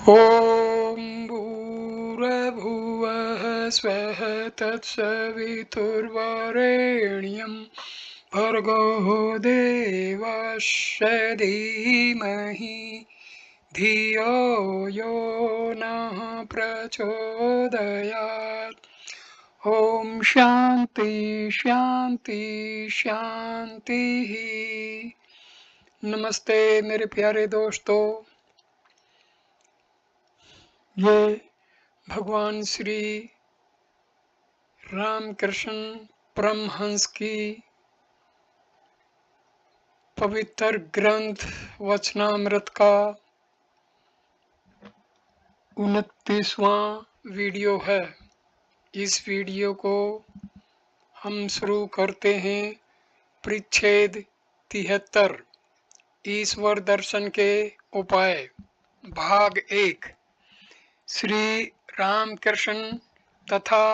ॐ भूर्भुवः स्वः तत्सवितुर्वरेण्यं भर्गो देवस्य धीमहि धियो यो नः प्रचोदयात्। ॐ शान्ति शान्ति शान्तिः। नमस्ते मेरे प्यारे दोस्तों, ये भगवान श्री रामकृष्ण परमहंस की पवित्र ग्रंथ वचनामृत का 29वां वीडियो है। इस वीडियो को हम शुरू करते हैं परिच्छेद 73 ईश्वर दर्शन के उपाय, भाग 1। श्री रामकृष्ण तथा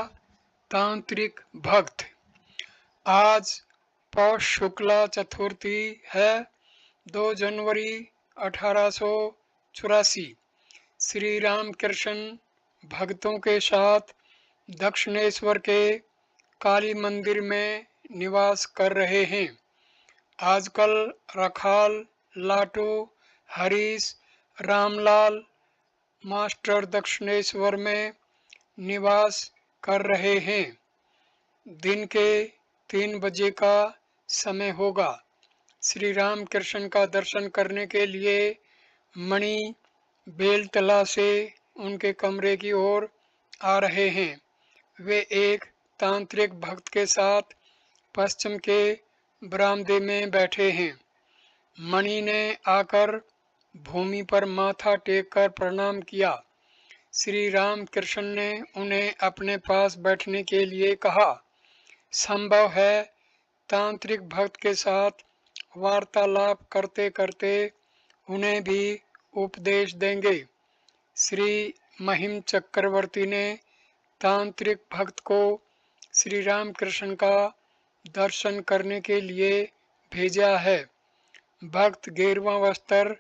तांत्रिक भक्त। आज पौष शुक्ला चतुर्थी है, 2 जनवरी 1884। श्री रामकृष्ण भक्तों के साथ दक्षिणेश्वर के काली मंदिर में निवास कर रहे हैं। आजकल रखाल, लाटू, हरीश, रामलाल मास्टर दक्षिणेश्वर में निवास कर रहे हैं। दिन के 3 बजे का समय होगा। श्री रामकृष्ण का दर्शन करने के लिए मणि बेलतला से उनके कमरे की ओर आ रहे हैं। वे एक तांत्रिक भक्त के साथ पश्चिम के बरामदे में बैठे हैं। मणि ने आकर भूमि पर माथा टेककर प्रणाम किया। श्री रामकृष्ण ने उन्हें अपने पास बैठने के लिए कहा। संभव है तांत्रिक भक्त के साथ वार्तालाप करते करते उन्हें भी उपदेश देंगे। श्री महिम चक्रवर्ती ने तांत्रिक भक्त को श्री रामकृष्ण का दर्शन करने के लिए भेजा है। भक्त गेरुआ वस्त्र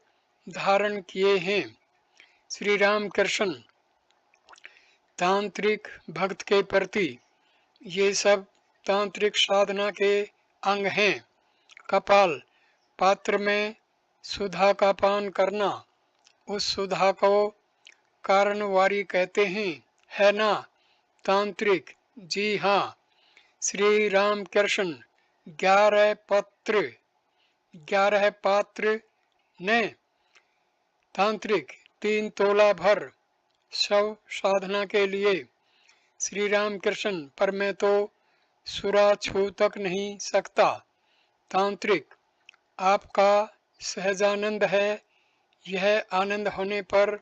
धारण किए हैं। श्री रामकृष्ण तांत्रिक भक्त के प्रति ये सब तांत्रिक साधना के अंग हैं। कपाल पात्र में सुधा का पान करना, उस सुधा को कारणवारी कहते हैं, है ना तांत्रिक? जी हाँ। श्री रामकृष्ण 11 पात्र ने तांत्रिक 3 तोला भर शव साधना के लिए। श्री रामकृष्ण पर मैं तो सुरा छू तक नहीं सकता। तांत्रिक आपका सहजानंद है। यह आनंद होने पर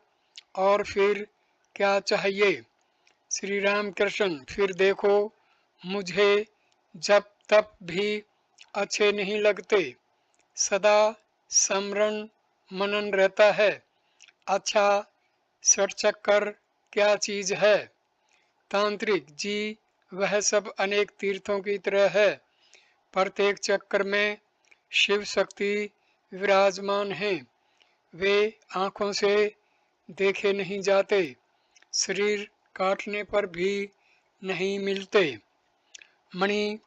और फिर क्या चाहिए? श्री रामकृष्ण फिर देखो, मुझे जब तब भी अच्छे नहीं लगते। सदा स्मरण मनन रहता है। अच्छा षटचक्कर क्या चीज है? तांत्रिक जी वह सब अनेक तीर्थों की तरह है। प्रत्येक चक्कर में शिव शक्ति विराजमान हैं। वे आंखों से देखे नहीं जाते, शरीर काटने पर भी नहीं मिलते। मणि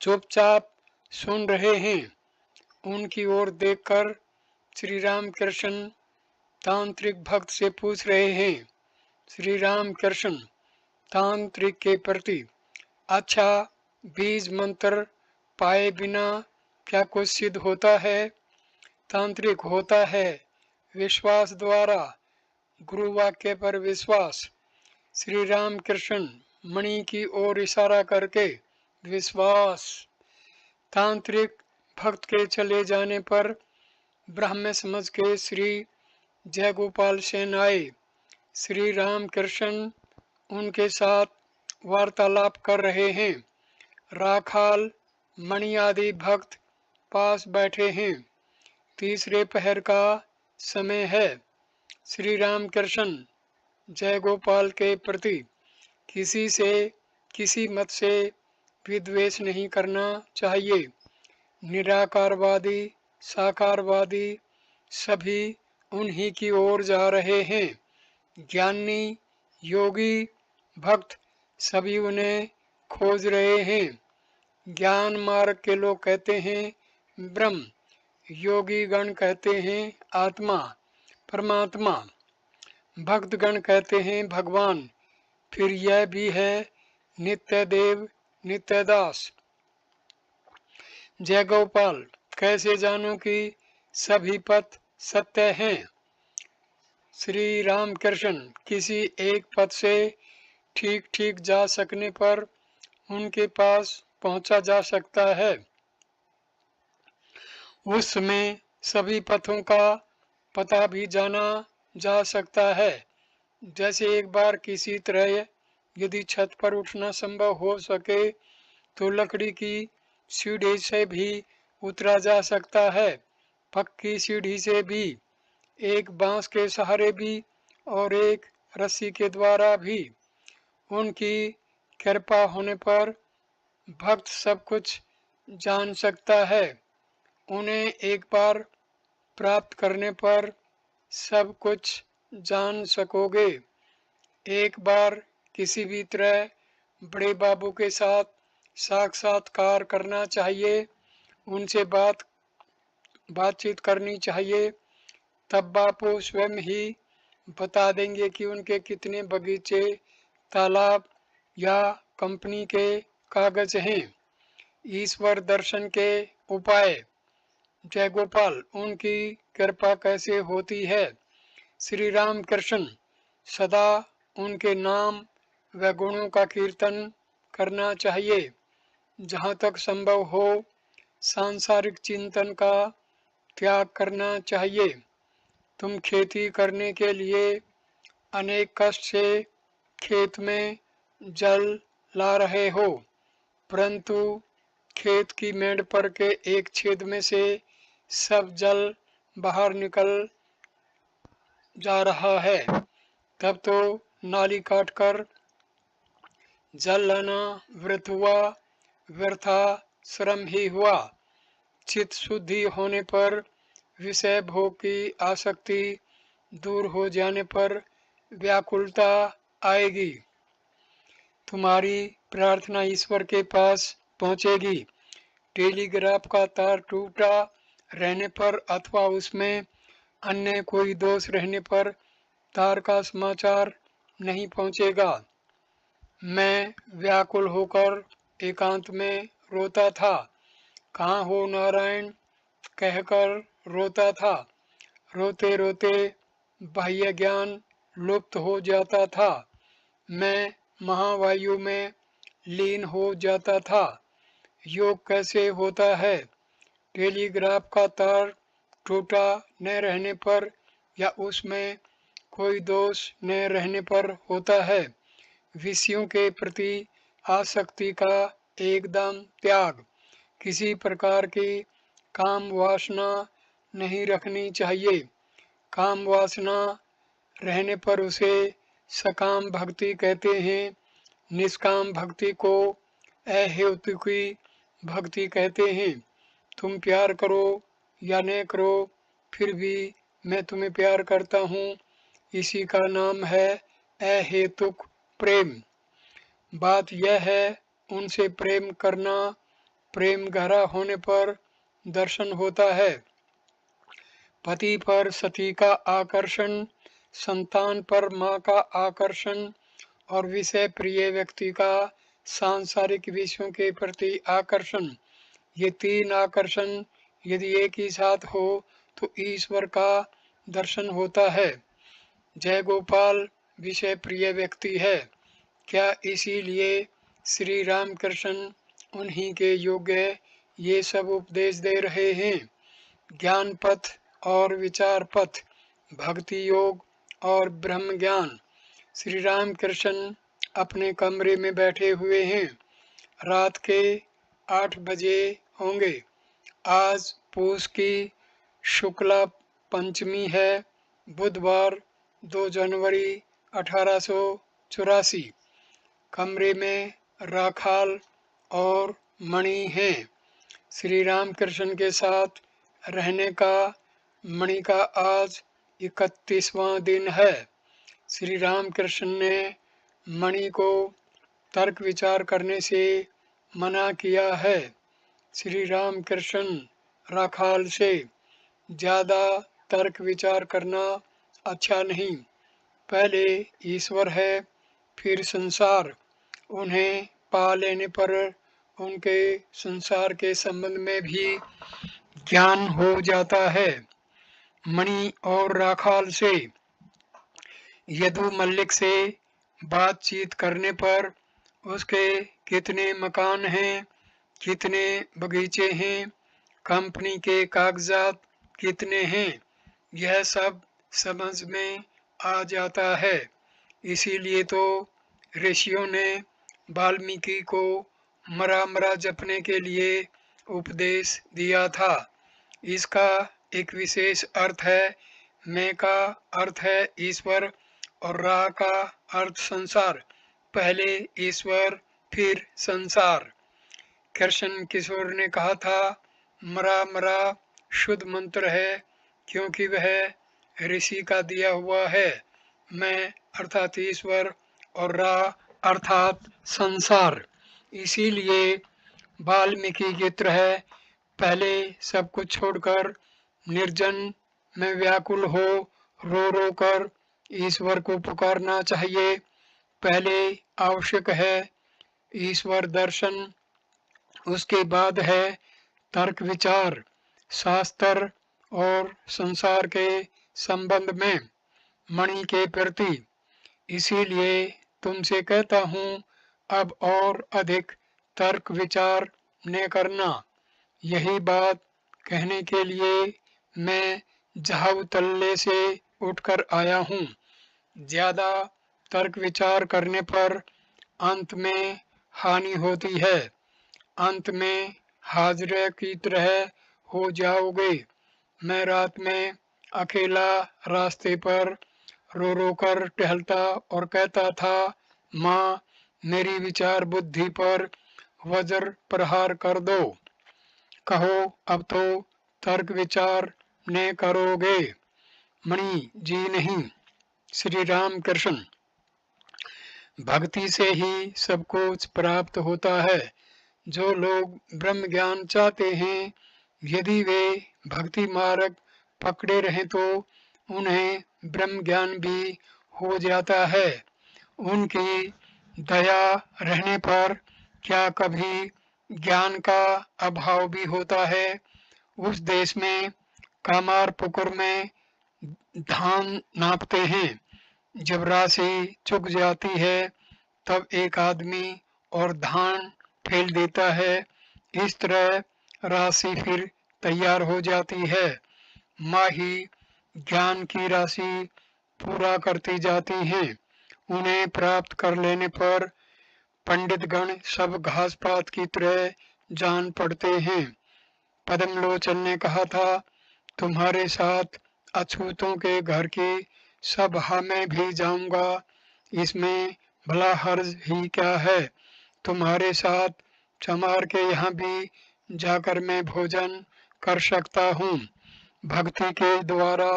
चुपचाप सुन रहे हैं। उनकी ओर देखकर श्री रामकृष्ण तांत्रिक भक्त से पूछ रहे हैं। श्री रामकृष्ण तांत्रिक के प्रति, अच्छा बीज मंत्र पाए बिना क्या कुछ सिद्ध होता है? तांत्रिक होता है विश्वास द्वारा, गुरु वाक्य पर विश्वास। श्री रामकृष्ण मणि की ओर इशारा करके, विश्वास। तांत्रिक भक्त के चले जाने पर ब्राह्मण समझ के श्री जयगोपाल सेन आए। श्री रामकृष्ण उनके साथ वार्तालाप कर रहे हैं। राखाल, मणि आदि भक्त पास बैठे हैं। तीसरे पहर का समय है। श्री रामकृष्ण जयगोपाल के प्रति किसी से किसी मत से विद्वेष नहीं करना चाहिए। निराकारवादी साकारवादी सभी उन्हीं की ओर जा रहे हैं। ज्ञानी, योगी, भक्त सभी उन्हें खोज रहे हैं। ज्ञान मार्ग के लोग कहते हैं ब्रह्म, योगी गण कहते हैं आत्मा, परमात्मा, भक्तगण कहते हैं भगवान। फिर यह भी है नित्य देव, नित्य दास। जय गोपाल, कैसे जानूं कि सभी पथ सत्य हैं? श्री राम कृष्ण, किसी एक पथ से ठीक ठीक जा सकने पर उनके पास पहुंचा जा सकता है। उस समय सभी पथों का पता भी जाना जा सकता है। जैसे एक बार किसी तरह यदि छत पर उठना संभव हो सके तो लकड़ी की सीढ़ी से भी उतरा जा सकता है, पक्की सीढ़ी से भी, एक बांस के सहारे भी और एक रस्सी के द्वारा भी। उनकी कृपा होने पर भक्त सब कुछ जान सकता है। उन्हें एक बार प्राप्त करने पर सब कुछ जान सकोगे। एक बार किसी भी तरह बड़े बाबू के साथ साक्षात्कार करना चाहिए, उनसे बातचीत करनी चाहिए। तब बापू स्वयं ही बता देंगे कि उनके कितने बगीचे, तालाब या कंपनी के कागज हैं। ईश्वर दर्शन के उपाय। जय गोपाल, उनकी कृपा कैसे होती है? श्री राम कृष्ण, सदा उनके नाम व गुणों का कीर्तन करना चाहिए। जहाँ तक संभव हो सांसारिक चिंतन का त्याग करना चाहिए। तुम खेती करने के लिए अनेक कष्ट से खेत में जल ला रहे हो, परंतु खेत की मेड़ पर के एक छेद में से सब जल बाहर निकल जा रहा है। तब तो नाली काटकर जल लाना व्यर्था श्रम ही हुआ। चित्त शुद्धि होने पर, विषय भोग की आसक्ति दूर हो जाने पर व्याकुलता आएगी। तुम्हारी प्रार्थना ईश्वर के पास पहुंचेगी। टेलीग्राफ का तार टूटा रहने पर अथवा उसमें अन्य कोई दोष रहने पर तार का समाचार नहीं पहुंचेगा। मैं व्याकुल होकर एकांत में रोता था। कहाँ हो नारायण कहकर रोता था। रोते रोते बाह्य ज्ञान लुप्त हो जाता था। मैं महावायु में लीन हो जाता था। योग कैसे होता है? टेलीग्राफ का तार टूटा न रहने पर या उसमें कोई दोष न रहने पर होता है। विषयों के प्रति आसक्ति का एकदम त्याग। किसी प्रकार की काम वासना नहीं रखनी चाहिए। काम वासना रहने पर उसे सकाम भक्ति कहते हैं। निष्काम भक्ति को अहेतुकी भक्ति कहते हैं। तुम प्यार करो या न करो, फिर भी मैं तुम्हें प्यार करता हूँ, इसी का नाम है अहेतुक प्रेम। बात यह है उनसे प्रेम करना। प्रेम गहरा होने पर दर्शन होता है। पति पर सती का आकर्षण, संतान पर माँ का आकर्षण और विषय प्रिय व्यक्ति का सांसारिक विषयों के प्रति आकर्षण, ये तीन आकर्षण यदि एक ही साथ हो तो ईश्वर का दर्शन होता है। जय गोपाल विषय प्रिय व्यक्ति है। क्या इसीलिए श्री राम कृष्ण उन्हीं के योग्य ये सब उपदेश दे रहे हैं? ज्ञान पथ और विचार पथ, भक्ति योग और ब्रह्म ज्ञान। श्री राम कृष्ण अपने कमरे में बैठे हुए हैं। रात के 8 बजे होंगे। आज पूस की शुक्ला पंचमी है, बुधवार 2 जनवरी 1884। कमरे में राखाल और मणि हैं। श्री राम कृष्ण के साथ रहने का मणि का आज 31वां दिन है। श्री रामकृष्ण ने मणि को तर्क विचार करने से मना किया है। श्री रामकृष्ण राखाल से ज़्यादा तर्क विचार करना अच्छा नहीं। पहले ईश्वर है, फिर संसार। उन्हें पा लेने पर उनके संसार के संबंध में भी ज्ञान हो जाता है। मणि और राखाल से यदु मल्लिक से बातचीत करने पर उसके कितने मकान हैं, कितने बगीचे हैं, कंपनी के कागजात कितने हैं, यह सब समझ में आ जाता है। इसीलिए तो ऋषियों ने वाल्मीकि को मरा मरा जपने के लिए उपदेश दिया था। इसका एक विशेष अर्थ है। मैं का अर्थ है ईश्वर और रा का अर्थ संसार। पहले ईश्वर फिर संसार। कृष्ण किशोर ने कहा था, मरा मरा शुद्ध मंत्र है, क्योंकि वह ऋषि का दिया हुआ है। मैं अर्थात ईश्वर और रा अर्थात संसार। इसीलिए वाल्मीकि की तरह पहले सब कुछ छोड़कर निर्जन में व्याकुल हो रो रो कर ईश्वर को पुकारना चाहिए। पहले आवश्यक है ईश्वर दर्शन, उसके बाद है तर्क विचार शास्त्र और संसार के संबंध में मणि के प्रति। इसीलिए तुमसे कहता हूँ, अब और अधिक तर्क विचार न करना। यही बात कहने के लिए मैं जहाव तल्ले से उठकर आया हूँ। ज़्यादा तर्क विचार करने पर अंत में हानि होती है। अंत में हाजरे की तरह हो जाओगे। मैं रात में अकेला रास्ते पर रो रो कर टहलता और कहता था, माँ मेरी विचार बुद्धि पर वज्र प्रहार कर दो। कहो अब तो तर्क विचार न करोगे। मणि जी नहीं। श्री राम कृष्ण। भक्ति से ही सब कुछ प्राप्त होता है। जो लोग ब्रह्म ज्ञान चाहते हैं, यदि वे भक्ति मार्ग पकड़े रहें तो उन्हें ब्रह्म ज्ञान भी हो जाता है। उनकी दया रहने पर क्या कभी ज्ञान का अभाव भी होता है? उस देश में कामार पुकुर में धान नापते हैं। जब राशि चुक जाती है तब एक आदमी और धान फेल देता है। इस तरह राशि फिर तैयार हो जाती है। माही ज्ञान की राशि पूरा करती जाती हैं। उन्हें प्राप्त कर लेने पर पंडितगण सब घास पात की तरह जान पड़ते हैं। पद्मलोचन ने कहा था, तुम्हारे साथ अछूतों के घर की सभा में भी जाऊंगा, इसमें भला हर्ज ही क्या है। तुम्हारे साथ चमार के यहाँ भी जाकर मैं भोजन कर सकता हूँ। भक्ति के द्वारा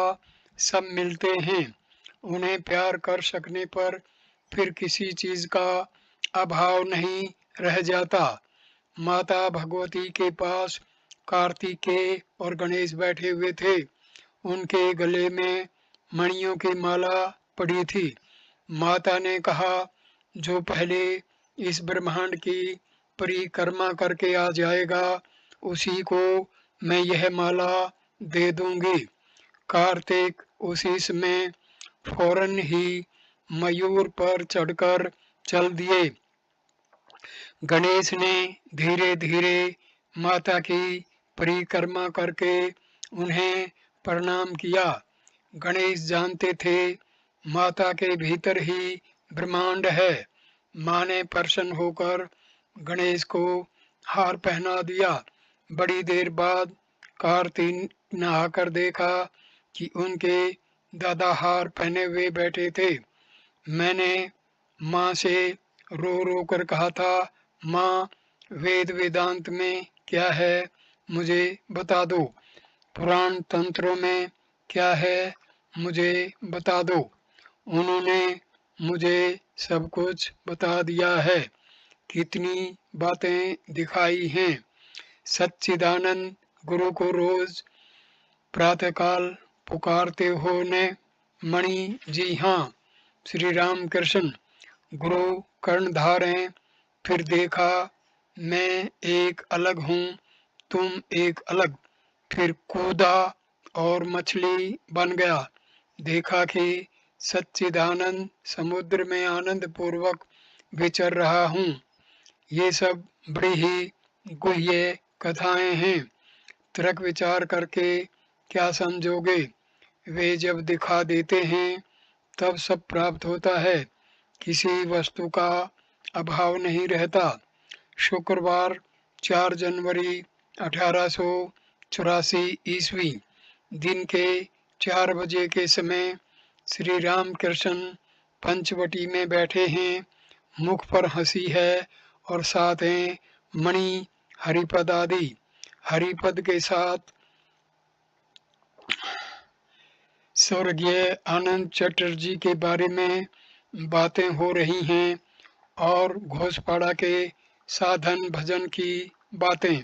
सब मिलते हैं। उन्हें प्यार कर सकने पर फिर किसी चीज का अभाव नहीं रह जाता। माता भगवती के पास कार्तिकेय और गणेश बैठे हुए थे। उनके गले में मणियों की माला पड़ी थी। माता ने कहा, जो पहले इस ब्रह्मांड की परिक्रमा करके आ जाएगा, उसी को मैं यह माला दे दूंगी। कार्तिक उसी समय फौरन ही मयूर पर चढ़कर चल दिए। गणेश ने धीरे धीरे माता की परिक्रमा करके उन्हें प्रणाम किया। गणेश जानते थे माता के भीतर ही ब्रह्मांड है। माँ ने प्रसन्न होकर गणेश को हार पहना दिया। बड़ी देर बाद कार्तिक ने आकर देखा कि उनके दादा हार पहने हुए बैठे थे। मैंने माँ से रो रो कर कहा था, माँ वेद वेदांत में क्या है मुझे बता दो। पुराण तंत्रों में क्या है मुझे बता दो। उन्होंने मुझे सब कुछ बता दिया है। कितनी बातें दिखाई हैं। सच्चिदानंद गुरु को रोज प्रातःकाल पुकारते हो ने? मणि, जी हाँ। श्री राम कृष्ण, गुरु कर्णधार हैं। फिर देखा मैं एक अलग हूँ, तुम एक अलग। फिर कूदा और मछली बन गया। देखा कि सच्चिदानंद समुद्र में आनंद पूर्वक विचर रहा हूँ। ये सब बड़ी ही गुह्य कथाएं हैं। तर्क विचार करके क्या समझोगे? वे जब दिखा देते हैं तब सब प्राप्त होता है। किसी वस्तु का अभाव नहीं रहता। शुक्रवार 4 जनवरी 1884 ईस्वी, दिन के 4 बजे के समय श्री राम कृष्ण पंचवटी में बैठे हैं। मुख पर हंसी है और साथ हैं मणि, हरिपद आदि। हरिपद के साथ स्वर्गीय आनंद चटर्जी के बारे में बातें हो रही हैं और घोषपाड़ा के साधन भजन की बातें।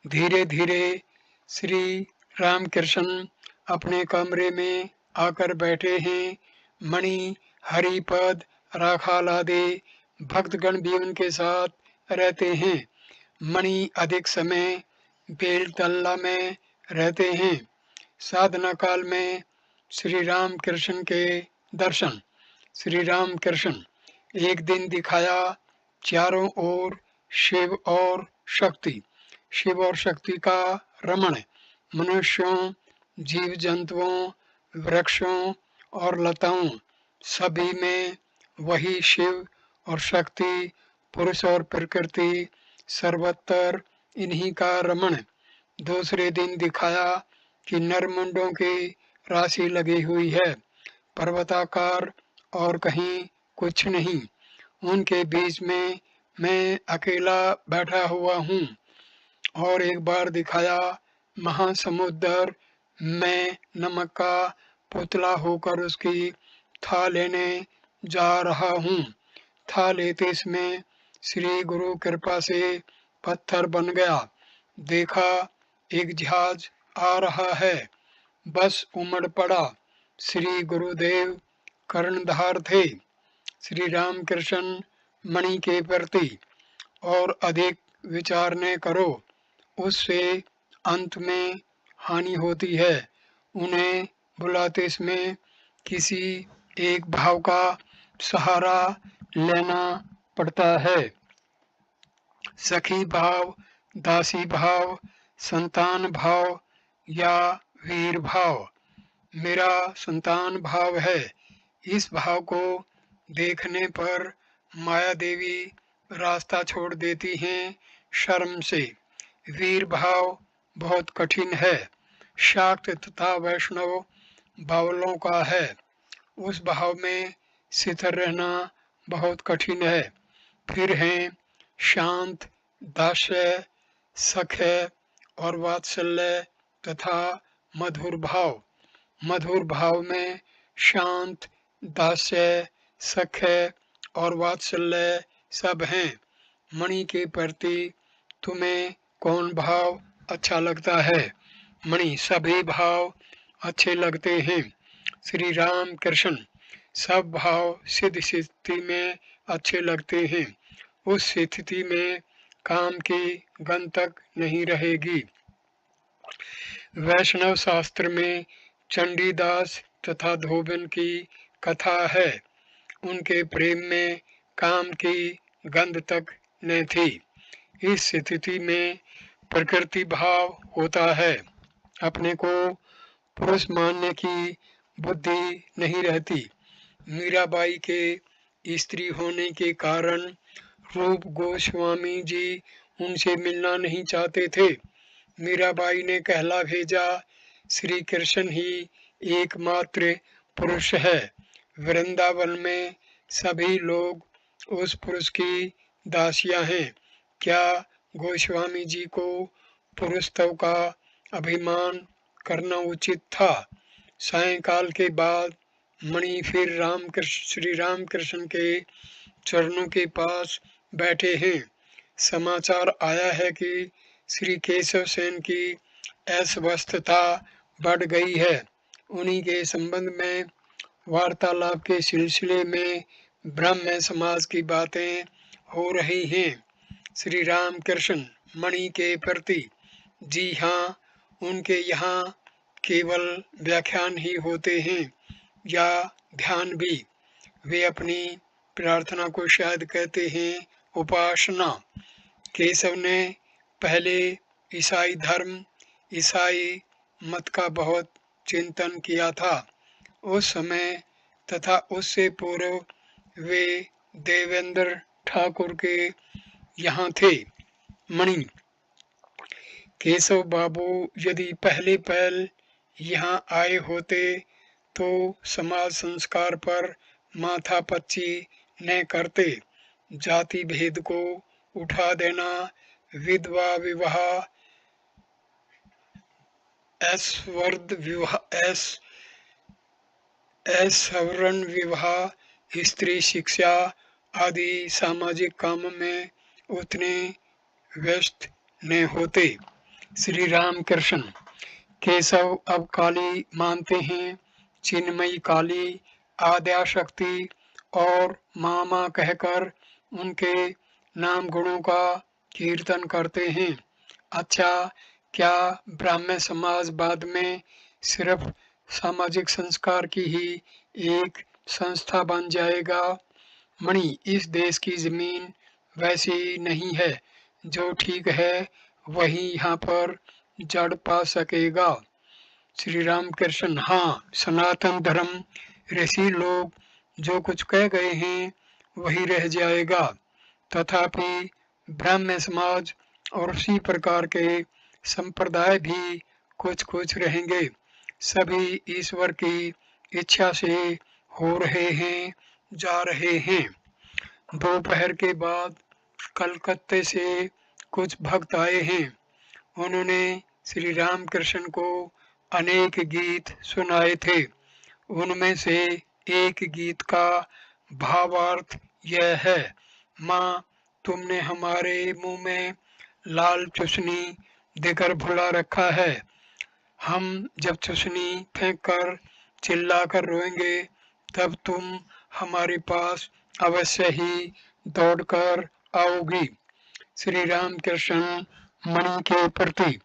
धीरे धीरे श्री रामकृष्ण अपने कमरे में आकर बैठे हैं। मणि, हरिपद, राखाल आदि भक्तगण भी उनके साथ रहते हैं। मणि अधिक समय बेलतल्ला में रहते हैं। साधना काल में श्री राम कृष्ण के दर्शन। श्री राम कृष्ण, एक दिन दिखाया चारों ओर शिव और शक्ति। शिव और शक्ति का रमण मनुष्यों, जीव जंतुओं, वृक्षों और लताओं सभी में वही शिव और शक्ति, पुरुष और प्रकृति सर्वत्र इन्हीं का रमण। दूसरे दिन दिखाया कि नरमुंडों की राशि लगी हुई है, पर्वताकार और कहीं कुछ नहीं। उनके बीच में मैं अकेला बैठा हुआ हूँ। और एक बार दिखाया महासमुद्र में नमक का पुतला होकर उसकी था लेने जा रहा हूँ। था लेते इसमें श्री गुरु कृपा से पत्थर बन गया। देखा एक जहाज आ रहा है, बस उमड़ पड़ा। श्री गुरुदेव कर्णधार थे। श्री रामकृष्ण मणि के प्रति और अधिक विचार न करो, उससे अंत में हानि होती है। उन्हें बुलाते समय किसी एक भाव का सहारा लेना पड़ता है। सखी भाव, दासी भाव, संतान भाव या वीर भाव। मेरा संतान भाव है। इस भाव को देखने पर माया देवी रास्ता छोड़ देती हैं शर्म से। वीर भाव बहुत कठिन है। शाक्त तथा वैष्णव बावलों का है। उस भाव में स्थिर रहना बहुत कठिन है। फिर हैं शांत, दास्य, सख्य और वात्सल्य तथा मधुर भाव। मधुर भाव में शांत, दास्य, सख्य और वात्सल्य सब हैं। मणि के प्रति तुम्हें कौन भाव अच्छा लगता है? मणि, सभी भाव अच्छे लगते हैं। श्री राम कृष्ण, सब भाव सिद्ध स्थिति में अच्छे लगते हैं। उस स्थिति में काम की गंध तक नहीं रहेगी। वैष्णव शास्त्र में चंडीदास तथा धोबन की कथा है। उनके प्रेम में काम की गंध तक न थी। इस स्थिति में प्रकृति भाव होता है। अपने को पुरुष मानने की बुद्धि नहीं रहती। मीराबाई के स्त्री होने के कारण रूप गोस्वामी जी उनसे मिलना नहीं चाहते थे। मीराबाई ने कहला भेजा, श्री कृष्ण ही एकमात्र पुरुष है। वृंदावन में सभी लोग उस पुरुष की दासियां हैं। क्या गोस्वामी जी को पुरुषत्व का अभिमान करना उचित था? सायंकाल के बाद मणि फिर श्री राम कृष्ण के चरणों के पास बैठे हैं। समाचार आया है कि श्री केशव सेन की अस्वस्थता बढ़ गई है। उन्हीं के संबंध में वार्तालाप के सिलसिले में ब्राह्मण समाज की बातें हो रही हैं। श्री राम कृष्ण मणि के प्रति, जी हाँ, उनके यहाँ केवल व्याख्यान ही होते हैं या ध्यान भी। वे अपनी प्रार्थना को शायद कहते हैं उपासना। केशव ने पहले ईसाई धर्म, ईसाई मत का बहुत चिंतन किया था। उस समय तथा उससे पूर्व वे देवेंद्र ठाकुर के यहाँ थे। मणि, केशव बाबू यदि पहले पहल यहाँ आए होते तो समाज संस्कार पर माथापच्ची न करते। जाति भेद को उठा देना, विधवा विवाह, सवर्ण विवाह, स्त्री शिक्षा आदि सामाजिक कामों में उतने व्यस्त न होते। श्री राम कृष्ण केशव अब काली मानते हैं। चिन्मयी काली, आद्याशक्ति और मामा कहकर उनके नाम गुणों का कीर्तन करते हैं। अच्छा, क्या ब्राह्मण समाज बाद में सिर्फ सामाजिक संस्कार की ही एक संस्था बन जाएगा? मणि, इस देश की जमीन वैसी नहीं है। जो ठीक है वही यहाँ पर जड़ पा सकेगा। श्री राम कृष्ण, हाँ, सनातन धर्म, ऋषि लोग जो कुछ कह गए हैं वही रह जाएगा। तथापि ब्राह्मण समाज और उसी प्रकार के संप्रदाय भी कुछ कुछ रहेंगे। सभी ईश्वर की इच्छा से हो रहे हैं, जा रहे हैं। दोपहर के बाद कलकत्ते से कुछ भक्त आए हैं। उन्होंने श्री राम कृष्ण को अनेक गीत सुनाए थे। उनमें से एक गीत का भावार्थ यह है: माँ, तुमने हमारे मुंह में लाल चुसनी देकर भुला रखा है। हम जब चुसनी फेंक कर चिल्ला कर रोएंगे तब तुम हमारे पास अवश्य ही दौड़कर आओगी। श्री राम कृष्ण मणि के प्रति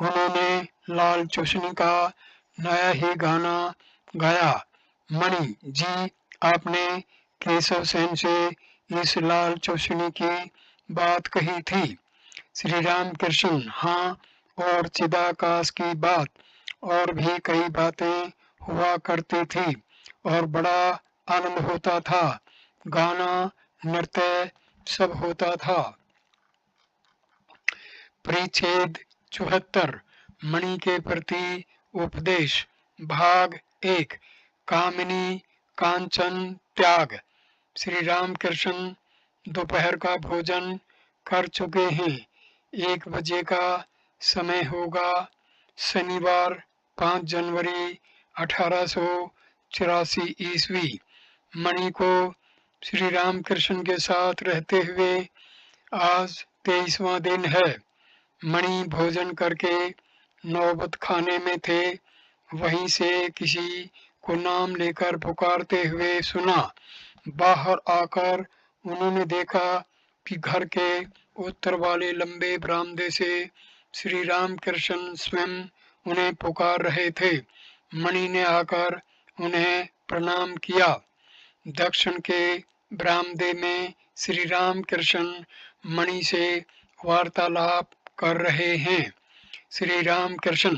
उन्होंने लाल चुसनी का नया ही गाना गाया। मणि जी, आपने केशव सेन से इस लाल चुसनी की बात कही थी। श्री राम कृष्ण, हाँ, और चिदाकाश की बात और भी कई बातें हुआ करती थी और बड़ा आनंद होता था। गाना, नृत्य सब होता था। परिच्छेद 74 मणि के प्रति उपदेश, भाग 1, कामिनी कांचन त्याग। श्री राम कृष्ण दोपहर का भोजन कर चुके हैं। 1 बजे का समय होगा। शनिवार 5 जनवरी 1884 ईस्वी। मणि को श्री राम कृष्ण के साथ रहते हुए आज 23वां दिन है। मणि भोजन करके नौबत खाने में थे। वहीं से किसी को नाम लेकर पुकारते हुए सुना। बाहर आकर उन्होंने देखा कि घर के उत्तर वाले लंबे बरामदे से श्री राम कृष्ण स्वयं उन्हें पुकार रहे थे। मणि ने आकर उन्हें प्रणाम किया। दक्षिण के बरामदे में श्री राम कृष्ण मणि से वार्तालाप कर रहे हैं। श्री राम कृष्ण,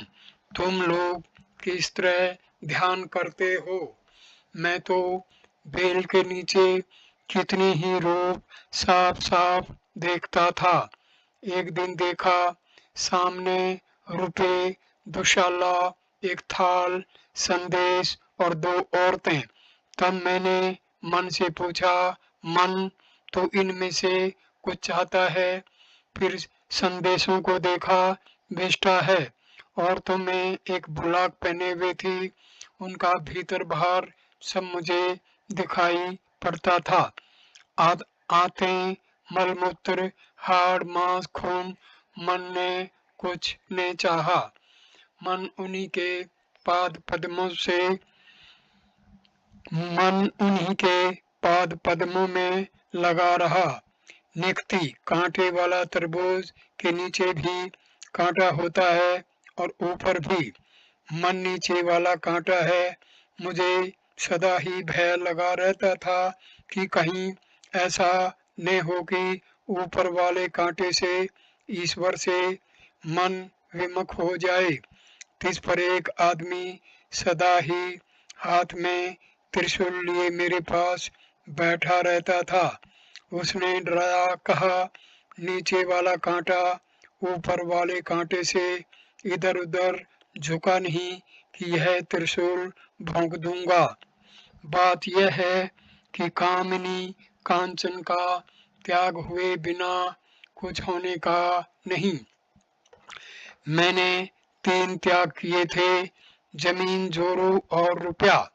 तुम लोग किस तरह ध्यान करते हो? मैं तो बेल के नीचे कितनी ही रूप साफ साफ देखता था। एक दिन देखा सामने रुपए, दुशाला, एक थाल, संदेश और 2 औरतें। तब मैंने मन से पूछा, मन तो इनमें से कुछ चाहता है। फिर संदेशों को देखा, विष्ठा है। औरतों में एक बुलाक पहने हुए थी, उनका भीतर बाहर सब मुझे दिखाई पड़ता था। आंतें, मलमूत्र, हाड़, मांस, खून, मन ने कुछ ने चाहा। मन उन्हीं के पाद पद्मों में लगा रहा। निकती, कांटे वाला तरबूज के नीचे भी कांटा होता है और ऊपर भी। मन नीचे वाला कांटा है। मुझे सदा ही भय लगा रहता था कि कहीं ऐसा न हो कि ऊपर वाले कांटे से ईश्वर से मन विमुख हो जाए। तिस पर एक आदमी सदा ही हाथ में त्रिशूल लिए मेरे पास बैठा रहता था। उसने डराया कहा, नीचे वाला कांटा ऊपर वाले कांटे से इधर उधर झुका नहीं कि यह त्रिशूल भोंक दूंगा। बात यह है कि कामिनी कांचन का त्याग हुए बिना कुछ होने का नहीं। मैंने 3 त्याग किए थे, जमीन, जोरू और रुपया।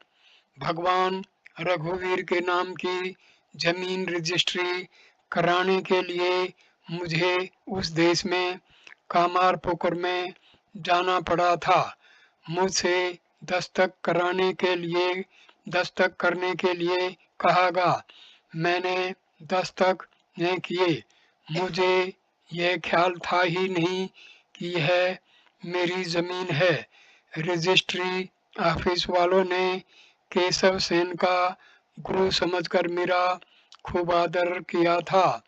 भगवान रघुवीर के नाम की जमीन रजिस्ट्री कराने के लिए मुझे उस देश में कामारपुकुर में जाना पड़ा था। मुझसे दस्तक करने के लिए कहा गया। मैंने दस्तक नहीं किए। मुझे यह ख्याल था ही नहीं कि यह मेरी जमीन है। रजिस्ट्री ऑफिस वालों ने केशव सेन का गुरु समझकर मेरा खूब आदर किया था।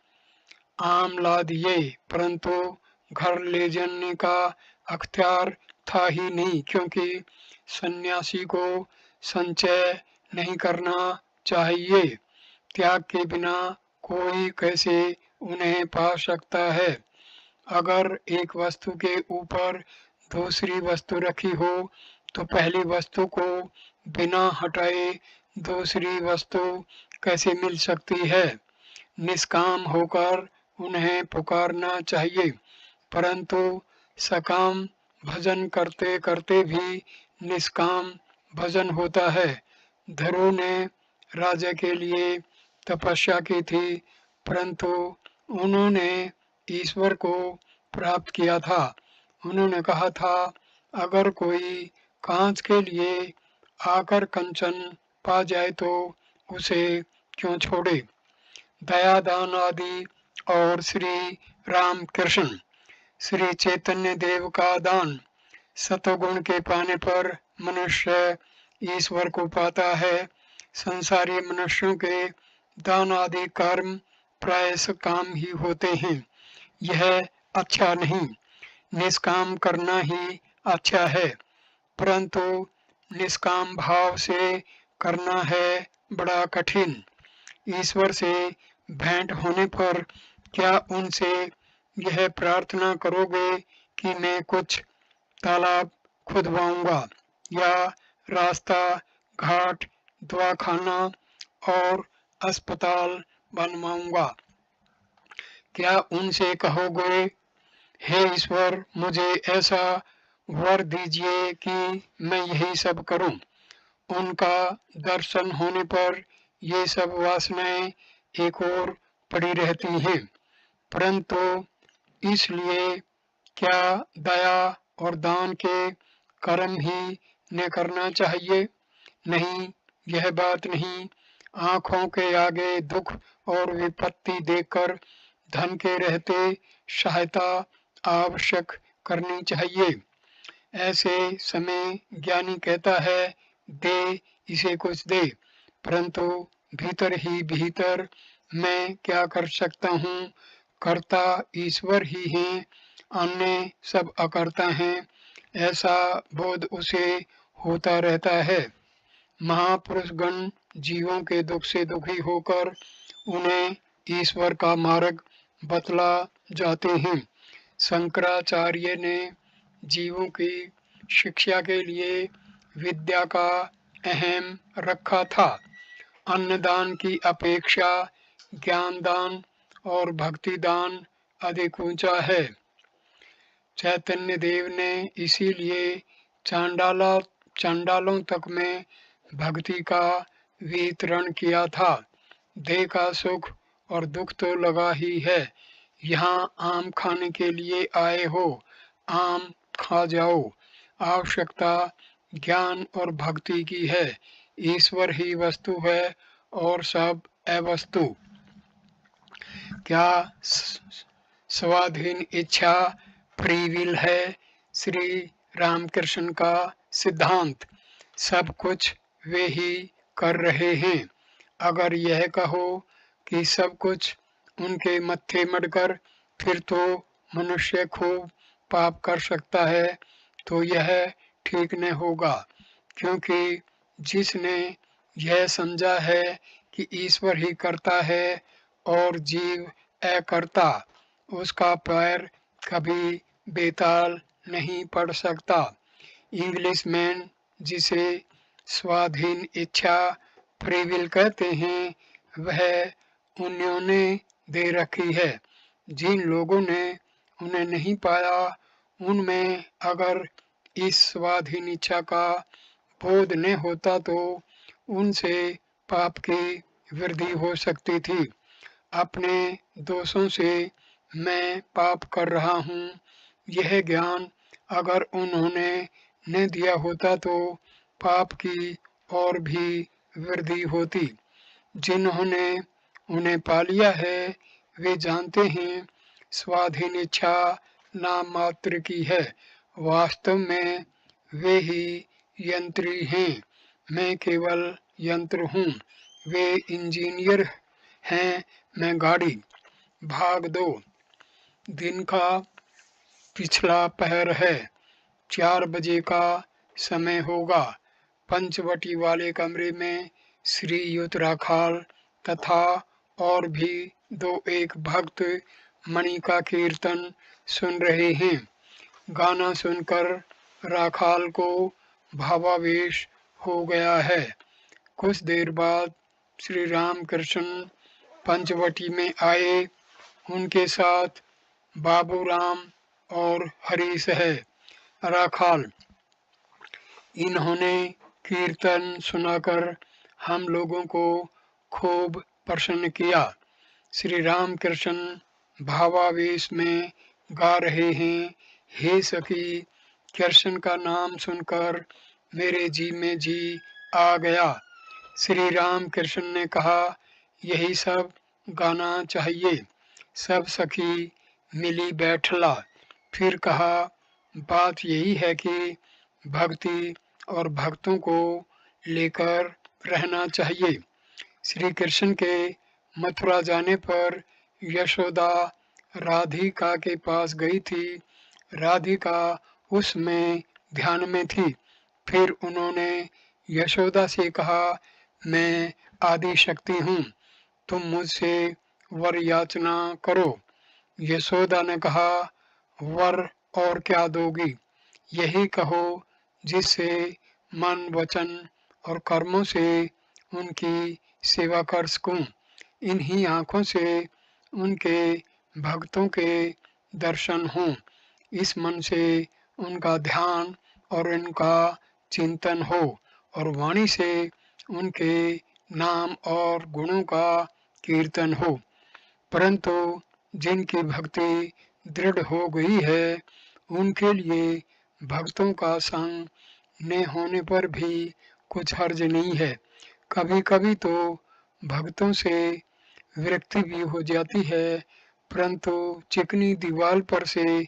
आम ला दिए, परंतु घर ले जाने का अख्तियार था ही नहीं, क्योंकि सन्यासी को संचय नहीं करना चाहिए। त्याग के बिना कोई कैसे उन्हें पा सकता है। अगर एक वस्तु के ऊपर दूसरी वस्तु रखी हो तो पहली वस्तु को बिना हटाए दूसरी वस्तु कैसे मिल सकती है। निष्काम होकर उन्हें पुकारना चाहिए, परंतु सकाम भजन करते करते भी निष्काम भजन होता है। ध्रुव ने राजा के लिए तपस्या की थी, परंतु उन्होंने ईश्वर को प्राप्त किया था। उन्होंने कहा था, अगर कोई कांच के लिए आकर कंचन पा जाए तो उसे क्यों छोड़े। दया, दान आदि और श्री राम कृष्ण, श्री चैतन्य देव का दान। सतोगुण के पाने पर मनुष्य ईश्वर को पाता है। संसारी मनुष्यों के दान आदि कर्म प्राय काम ही होते हैं। यह अच्छा नहीं, निष्काम करना ही अच्छा है, परंतु निष्काम भाव से करना है बड़ा कठिन। ईश्वर से भेंट होने पर क्या उनसे यह प्रार्थना करोगे कि मैं कुछ तालाब खुदवाऊंगा या रास्ता, घाट, दवाखाना और अस्पताल बनवाऊंगा? क्या उनसे कहोगे, हे ईश्वर, मुझे ऐसा वर दीजिए कि मैं यही सब करूं? उनका दर्शन होने पर ये सब वासनाएं एक और पड़ी रहती हैं, परंतु इसलिए क्या दया और दान के कर्म ही न करना चाहिए? नहीं, यह बात नहीं। आंखों के आगे दुख और विपत्ति देखकर धन के रहते सहायता आवश्यक करनी चाहिए। ऐसे समय ज्ञानी कहता है, दे इसे कुछ दे, परंतु भीतर ही भीतर मैं क्या कर सकता हूँ, कर्ता ईश्वर ही है, अन्य सब अकर्ता हैं, ऐसा बोध उसे होता रहता है। महापुरुष गण जीवों के दुख से दुखी होकर उन्हें ईश्वर का मार्ग बतला जाते हैं। शंकराचार्य ने जीवों की शिक्षा के लिए विद्या का अहम रखा था। अन्नदान की अपेक्षा ज्ञान दान और भक्ति दान अधिक ऊंचा है। चैतन्य देव ने इसीलिए चंडालों तक में भक्ति का वितरण किया था। देह का सुख और दुख तो लगा ही है। यहाँ आम खाने के लिए आए हो, आम खा जाओ। आवश्यकता ज्ञान और भक्ति की है। ईश्वर ही वस्तु है और सब अवस्तु। क्या स्वाधीन इच्छा फ्री विल है श्री रामकृष्ण का सिद्धांत। सब कुछ वे ही कर रहे हैं। अगर यह कहो कि सब कुछ उनके मत्थे मढ़कर फिर तो मनुष्य खूब पाप कर सकता है, तो यह ठीक न होगा, क्योंकि जिसने यह समझा है कि ईश्वर ही करता है और जीव अकर्ता, उसका पैर कभी बेताल नहीं पड़ सकता। इंग्लिशमैन जिसे स्वाधीन इच्छा फ्री विल कहते हैं, वह उन्होंने दे रखी है। जिन लोगों ने उन्हें नहीं पाया, उनमें अगर इस स्वाधीन इच्छा का बोध न होता तो उनसे पाप की वृद्धि हो सकती थी। अपने दोषों से मैं पाप कर रहा हूँ, यह ज्ञान अगर उन्होंने न दिया होता तो पाप की और भी वृद्धि होती। जिन्होंने उन्हें पा लिया है, वे जानते हैं स्वाधीन इच्छा नाम मात्र की है। वास्तव में वे ही यंत्री हैं। मैं केवल यंत्र हूँ। वे इंजीनियर हैं, मैं गाड़ी। भाग 2। दिन का पिछला पहर है। 4 बजे का समय होगा। पंचवटी वाले कमरे में श्रीयुत राखाल तथा और भी 2-1 भक्त मणि का कीर्तन सुन रहे हैं। गाना सुनकर राखाल को भावावेश हो गया है। कुछ देर बाद श्री रामकृष्ण पंचवटी में आए। उनके साथ बाबूराम और हरीश है। राखाल: इन्होंने कीर्तन सुनाकर हम लोगों को खूब प्रसन्न किया। श्री रामकृष्ण भावावेश में गा रहे हैं, हे सखी, कृष्ण का नाम सुनकर मेरे जी में जी आ गया। श्री रामकृष्ण ने कहा, यही सब गाना चाहिए। सब सखी मिली बैठला। फिर कहा, बात यही है कि भक्ति और भक्तों को लेकर रहना चाहिए। श्री कृष्ण के मथुरा जाने पर यशोदा राधिका के पास गई थी। राधिका उसमें ध्यान में थी। फिर उन्होंने यशोदा से कहा, मैं आदि शक्ति हूँ, तुम मुझसे वर याचना करो। यशोदा ने कहा, वर और क्या दोगी? यही कहो जिससे मन वचन और कर्मों से उनकी सेवा कर सकूं। इन्हीं आँखों से उनके भक्तों के दर्शन हों। इस मन से उनका ध्यान और उनका चिंतन हो और वाणी से उनके नाम और गुणों का कीर्तन हो। परंतु जिनकी भक्ति दृढ़ हो गई है, उनके लिए भक्तों का संग न होने पर भी कुछ हर्ज नहीं है। कभी कभी तो भक्तों से विरक्ति भी हो जाती है, परंतु चिकनी दीवार पर से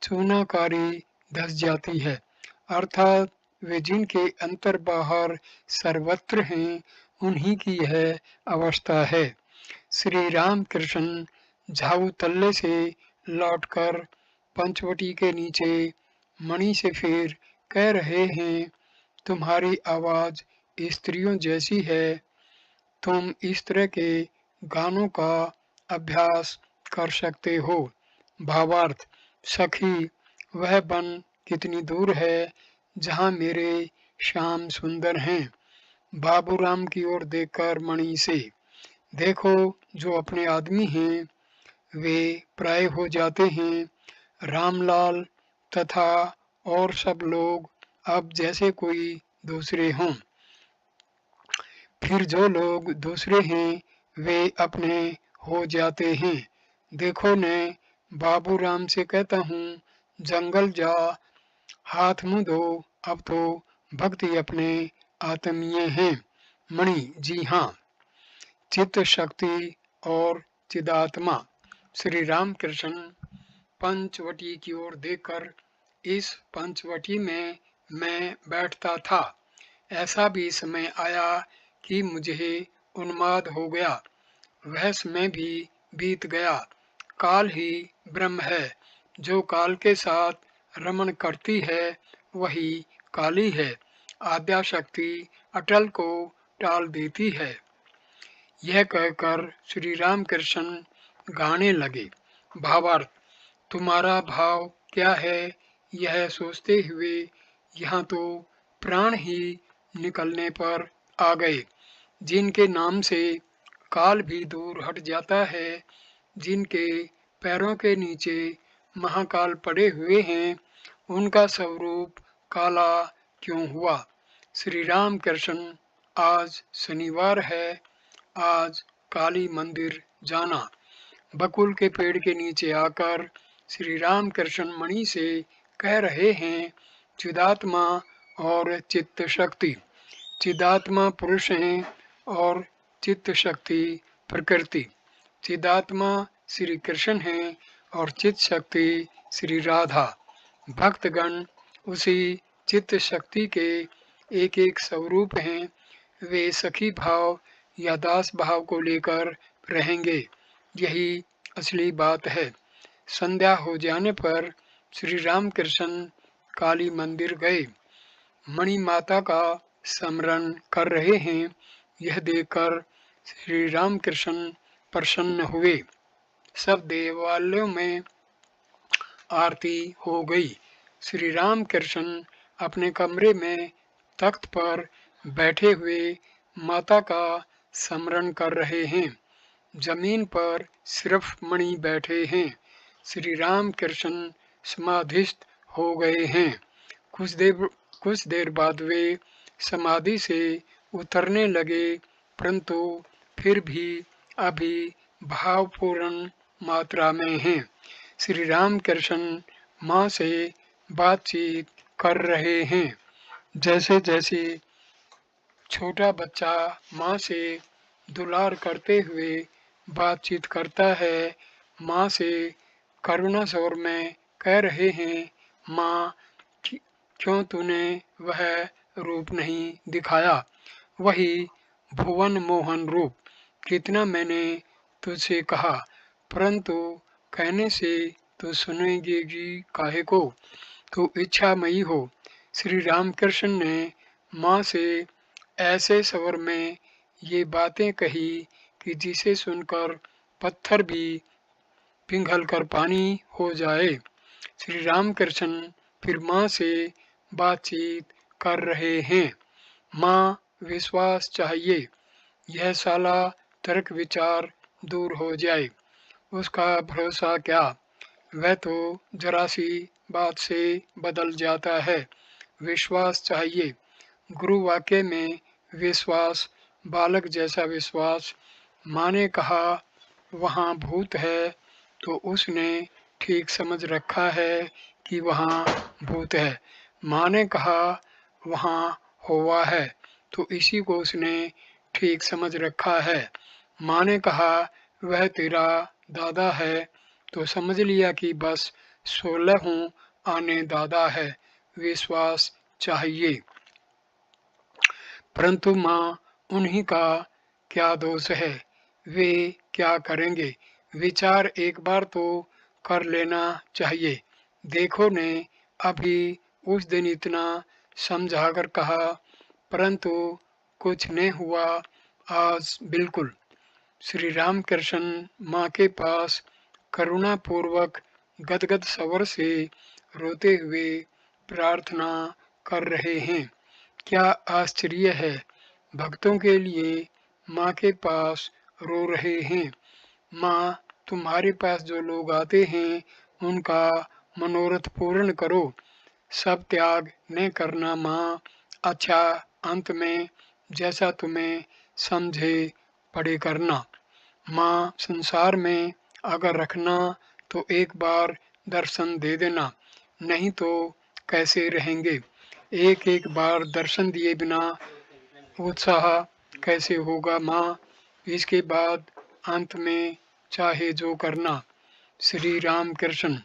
चूनाकारी धस जाती है। अर्थात वे जिनके अंतर बाहर सर्वत्र हैं, उन्हीं की यह अवस्था है। श्री रामकृष्ण झाऊ तल्ले से लौटकर पंचवटी के नीचे मणि से फिर कह रहे हैं, तुम्हारी आवाज स्त्रियों जैसी है। तुम इस तरह के गानों का अभ्यास कर सकते हो। भावार्थ: सखी, वह वन कितनी दूर है जहाँ मेरे श्याम सुंदर हैं। बाबूराम की ओर देखकर मणि से, देखो जो अपने आदमी हैं वे प्राय हो जाते हैं। रामलाल तथा और सब लोग अब जैसे कोई दूसरे हों। फिर जो लोग दूसरे हैं वे अपने हो जाते हैं। देखो ने बाबू राम से कहता हूँ, जंगल जा, हाथ मुंह धो, अब तो भक्ति अपने आत्मीय हैं। मणि, जी हाँ, चित्त शक्ति और चिदात्मा। श्री राम कृष्ण पंचवटी की ओर देखकर, इस पंचवटी में मैं बैठता था। ऐसा भी समय आया कि मुझे उन्माद हो गया। वह समय भी बीत गया। काल ही ब्रह्म है। जो काल के साथ रमण करती है वही काली है। आद्याशक्ति अटल को टाल देती है। यह कहकर श्री राम कृष्ण गाने लगे। भावार्थ, तुम्हारा भाव क्या है, यह सोचते हुए यहाँ तो प्राण ही निकलने पर आ गए। जिनके नाम से काल भी दूर हट जाता है, जिनके पैरों के नीचे महाकाल पड़े हुए हैं, उनका स्वरूप काला क्यों हुआ। श्री राम कृष्ण आज शनिवार है, आज काली मंदिर जाना। बकुल के पेड़ के नीचे आकर श्री राम कृष्ण मणि से कह रहे हैं, चिदात्मा और चित्त शक्ति। चिदात्मा पुरुष हैं और चित्त शक्ति प्रकृति। चिदात्मा श्री कृष्ण हैं और चित्त शक्ति श्री राधा। भक्तगण उसी चित्त शक्ति के एक एक स्वरूप हैं। वे सखी भाव या दास भाव को लेकर रहेंगे। यही असली बात है। संध्या हो जाने पर श्री राम कृष्ण काली मंदिर गए। मणि माता का स्मरण कर रहे हैं। यह देखकर श्री राम कृष्ण प्रसन्न हुए। सब देवालयों में आरती हो गई। श्री राम कृष्ण अपने कमरे में तख्त पर बैठे हुए माता का स्मरण कर रहे हैं। जमीन पर सिर्फ मणि बैठे हैं। श्री राम कृष्ण समाधिस्थ हो गए हैं। कुछ देर बाद वे समाधि से उतरने लगे, परंतु फिर भी अभी भावपूर्ण मात्रा में हैं। श्री राम कृष्ण माँ से बातचीत कर रहे हैं। जैसे जैसे छोटा बच्चा माँ से दुलार करते हुए बातचीत करता है, माँ से करुणा स्वर में कह रहे हैं, माँ क्यों तूने वह रूप नहीं दिखाया, वही भुवन मोहन रूप। कितना मैंने तुझसे कहा, परंतु कहने से तो सुनेगी काहे को, तो इच्छामयी हो। श्री रामकृष्ण ने माँ से ऐसे स्वर में ये बातें कही कि जिसे सुनकर पत्थर भी पिघलकर पानी हो जाए। श्री रामकृष्ण फिर माँ से बातचीत कर रहे हैं। माँ, विश्वास चाहिए, यह साला तर्क विचार दूर हो जाए। उसका भरोसा क्या, वह तो जरा सी बात से बदल जाता है। विश्वास चाहिए। गुरु वाक्य में विश्वास, बालक जैसा विश्वास। माँ ने कहा वहाँ भूत है, तो उसने ठीक समझ रखा है कि वहाँ भूत है। माँ ने कहा वहाँ हवा है, तो इसी को उसने ठीक समझ रखा है। माँ ने कहा वह तेरा दादा है, तो समझ लिया कि बस 16 आने दादा है। विश्वास चाहिए। परंतु माँ, उन्हीं का क्या दोष है, वे क्या करेंगे। विचार एक बार तो कर लेना चाहिए। देखो ने अभी उस दिन इतना समझाकर कहा, परंतु कुछ नहीं हुआ। आज बिल्कुल। श्री रामकृष्ण माँ के पास करुणापूर्वक गदगद स्वर से रोते हुए प्रार्थना कर रहे हैं। क्या आश्चर्य है, भक्तों के लिए माँ के पास रो रहे हैं। माँ, तुम्हारे पास जो लोग आते हैं उनका मनोरथ पूर्ण करो। सब त्याग न करना माँ, अच्छा अंत में जैसा तुम्हें समझे पड़े करना। माँ संसार में अगर रखना तो एक बार दर्शन दे देना, नहीं तो कैसे रहेंगे। एक एक बार दर्शन दिए बिना उत्साह कैसे होगा माँ। इसके बाद अंत में चाहे जो करना। श्री राम कृष्ण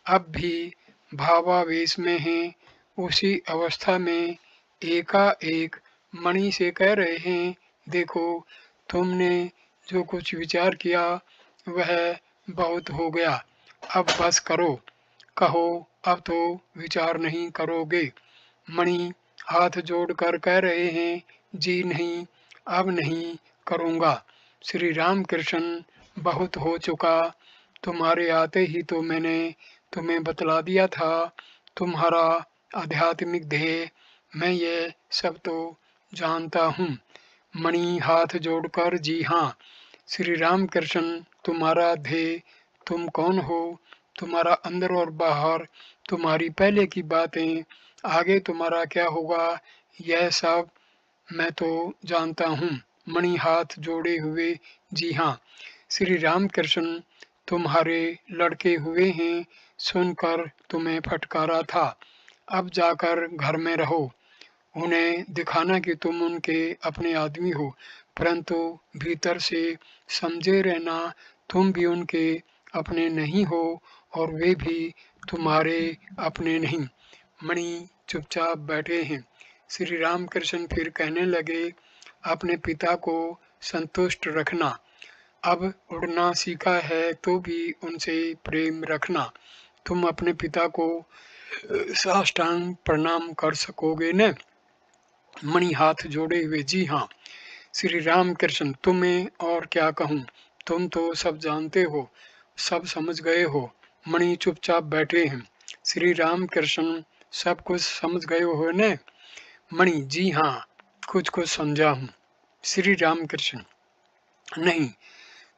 अब भी भावावेश में हैं। उसी अवस्था में एकाएक मणि से कह रहे हैं, देखो तुमने जो कुछ विचार किया वह बहुत हो गया, अब बस करो। कहो अब तो विचार नहीं करोगे। मणि हाथ जोड़कर कह रहे हैं, जी नहीं, अब नहीं करूँगा। श्री राम कृष्ण बहुत हो चुका, तुम्हारे आते ही तो मैंने तुम्हें बतला दिया था तुम्हारा आध्यात्मिक ध्येय, मैं ये सब तो जानता हूँ। मणि हाथ जोड़कर, जी हाँ श्री राम कृष्ण, तुम्हारा ध्येय, तुम कौन हो, तुम्हारा अंदर और बाहर, तुम्हारी पहले की बातें, आगे तुम्हारा क्या होगा, यह सब मैं तो जानता हूँ। मणि हाथ जोड़े हुए, जी हाँ श्री राम कृष्ण, तुम्हारे लड़के हुए हैं, सुनकर तुम्हें फटकारा था। अब जाकर घर में रहो, उन्हें दिखाना कि तुम उनके अपने आदमी हो, परंतु भीतर से समझे रहना तुम भी उनके अपने नहीं हो और वे भी तुम्हारे अपने नहीं। मणि चुपचाप बैठे हैं। श्री राम कृष्ण फिर कहने लगे, अपने पिता को संतुष्ट रखना। अब उड़ना सीखा है तो भी उनसे प्रेम रखना। तुम अपने पिता को साष्टांग प्रणाम कर सकोगे न? मणि हाथ जोड़े हुए, जी हाँ श्री राम कृष्ण, तुम्हें और क्या कहूँ, तुम तो सब जानते हो, सब समझ गए हो। मणि चुपचाप बैठे हैं। श्री राम कृष्ण, सब कुछ समझ गए हो न? मणि, जी हाँ कुछ कुछ समझा हूँ। श्री राम कृष्ण, नहीं,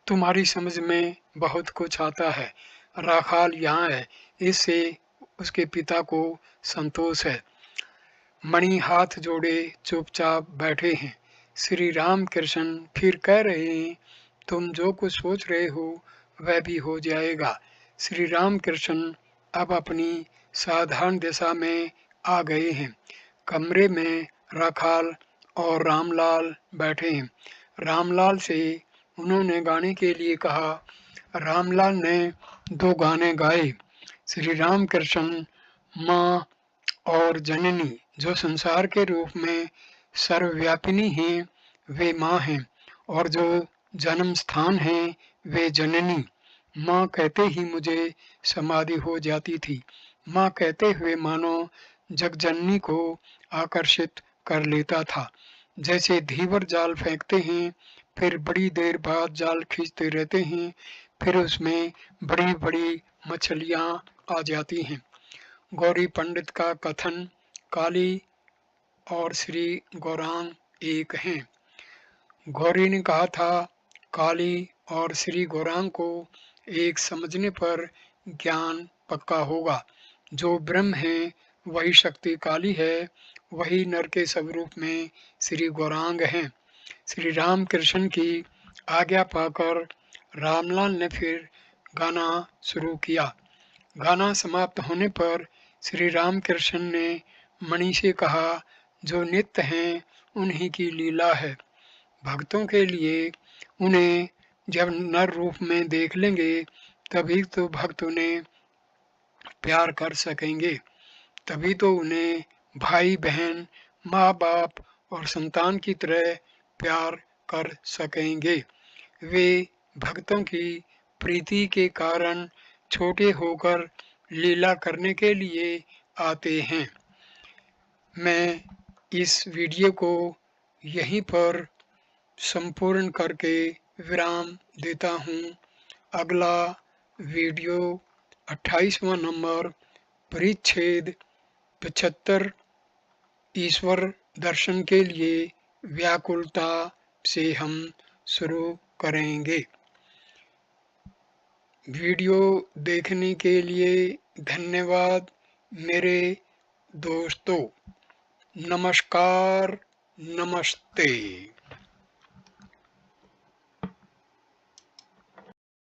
तुम्हारी समझ में बहुत कुछ आता है। राखाल यहाँ है, इससे उसके पिता को संतोष है। मणि हाथ जोड़े चुपचाप बैठे हैं। श्री राम कृष्ण फिर कह रहे हैं, तुम जो कुछ सोच रहे हो वह भी हो जाएगा। श्री राम कृष्ण अब अपनी साधारण दशा में आ गए हैं। कमरे में राखाल और रामलाल बैठे हैं। रामलाल से उन्होंने गाने के लिए कहा। रामलाल ने दो गाने गाए। श्री राम कृष्ण, माँ और जननी, जो संसार के रूप में सर्वव्यापिनी हैं वे माँ हैं, और जो जन्म स्थान है वे जननी। माँ कहते ही मुझे समाधि हो जाती थी। माँ कहते हुए मानो जगजननी को आकर्षित कर लेता था। जैसे धीवर जाल फेंकते हैं, फिर बड़ी देर बाद जाल खींचते रहते हैं, फिर उसमें बड़ी बड़ी मछलियाँ आ जाती हैं। गौरी पंडित का कथन, काली और श्री गौरांग एक हैं। गौरी ने कहा था, काली और श्री गौरांग को एक समझने पर ज्ञान पक्का होगा। जो ब्रह्म है वही शक्ति काली है, वही नर के स्वरूप में श्री गौरांग हैं। श्री राम कृष्ण की आज्ञा पाकर रामलाल ने फिर गाना शुरू किया। गाना समाप्त होने पर श्री राम कृष्ण ने मणि से कहा, जो नित्य हैं उन्हीं की लीला है। भक्तों के लिए उन्हें जब नर रूप में देख लेंगे तभी तो भक्त उन्हें प्यार कर सकेंगे, तभी तो उन्हें भाई बहन, माँ बाप और संतान की तरह प्यार कर सकेंगे। वे भक्तों की प्रीति के कारण छोटे होकर लीला करने के लिए आते हैं। मैं इस वीडियो को यहीं पर संपूर्ण करके विराम देता हूँ। अगला वीडियो 28वां नंबर, परिच्छेद 75, ईश्वर दर्शन के लिए व्याकुलता से हम शुरू करेंगे। वीडियो देखने के लिए धन्यवाद मेरे दोस्तों। नमस्कार, नमस्ते।